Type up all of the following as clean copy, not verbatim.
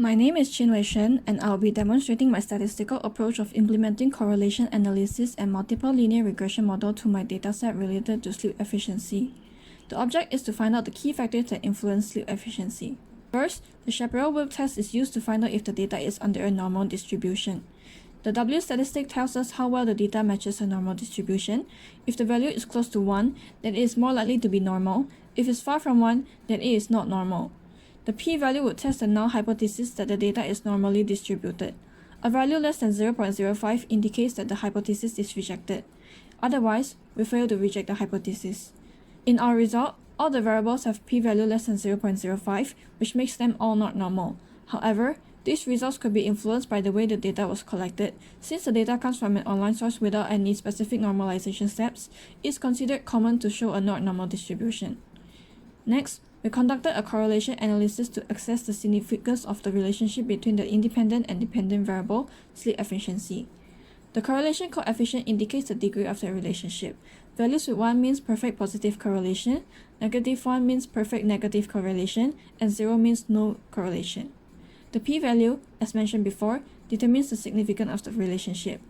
My name is Xuan, and I'll be demonstrating my statistical approach of implementing correlation analysis and multiple linear regression model to my dataset related to sleep efficiency. The object is to find out the key factors that influence sleep efficiency. First, the Chaparral-Wilk test is used to find out if the data is under a normal distribution. The W statistic tells us how well the data matches a normal distribution. If the value is close to 1, then it is more likely to be normal. If it's far from 1, then it is not normal. The p-value would test the null hypothesis that the data is normally distributed. A value less than 0.05 indicates that the hypothesis is rejected. Otherwise, we fail to reject the hypothesis. In our result, all the variables have p-value less than 0.05, which makes them all not normal. However, these results could be influenced by the way the data was collected. Since the data comes from an online source without any specific normalization steps, it is considered common to show a not normal distribution. Next, we conducted a correlation analysis to assess the significance of the relationship between the independent and dependent variable, sleep efficiency. The correlation coefficient indicates the degree of the relationship. Values with 1 means perfect positive correlation, -1 means perfect negative correlation, and 0 means no correlation. The p-value, as mentioned before, determines the significance of the relationship.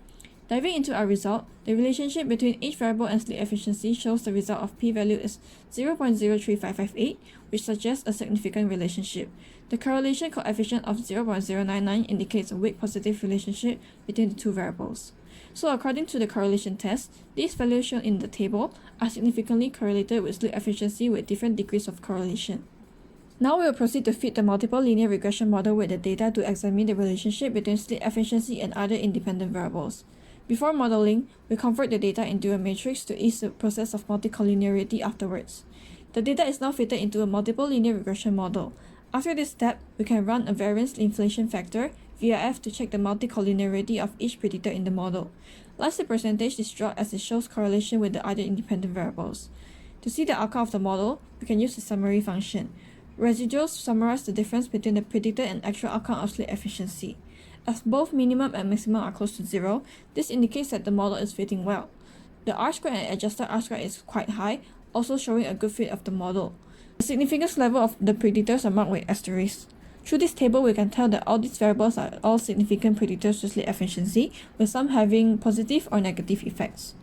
Diving into our result, the relationship between each variable and sleep efficiency shows the result of p-value is 0.03558, which suggests a significant relationship. The correlation coefficient of 0.099 indicates a weak positive relationship between the two variables. So according to the correlation test, these values shown in the table are significantly correlated with sleep efficiency with different degrees of correlation. Now we will proceed to fit the multiple linear regression model with the data to examine the relationship between sleep efficiency and other independent variables. Before modeling, we convert the data into a matrix to ease the process of multicollinearity afterwards. The data is now fitted into a multiple linear regression model. After this step, we can run a variance inflation factor, VIF, to check the multicollinearity of each predictor in the model. Lastly, percentage is drawn as it shows correlation with the other independent variables. To see the outcome of the model, we can use the summary function. Residuals summarize the difference between the predicted and actual outcome of sleep efficiency. As both minimum and maximum are close to 0, this indicates that the model is fitting well. The R-squared and adjusted R-squared is quite high, also showing a good fit of the model. The significance level of the predictors are marked with asterisks. Through this table, we can tell that all these variables are all significant predictors to sleep efficiency, with some having positive or negative effects.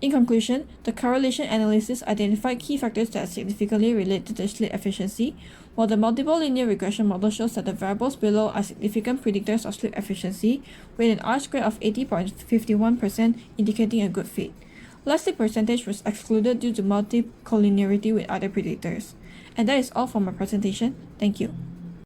In conclusion, the correlation analysis identified key factors that significantly relate to the sleep efficiency, while the multiple linear regression model shows that the variables below are significant predictors of sleep efficiency, with an R-squared of 80.51% indicating a good fit. Lastly, percentage was excluded due to multicollinearity with other predictors. And that is all for my presentation. Thank you.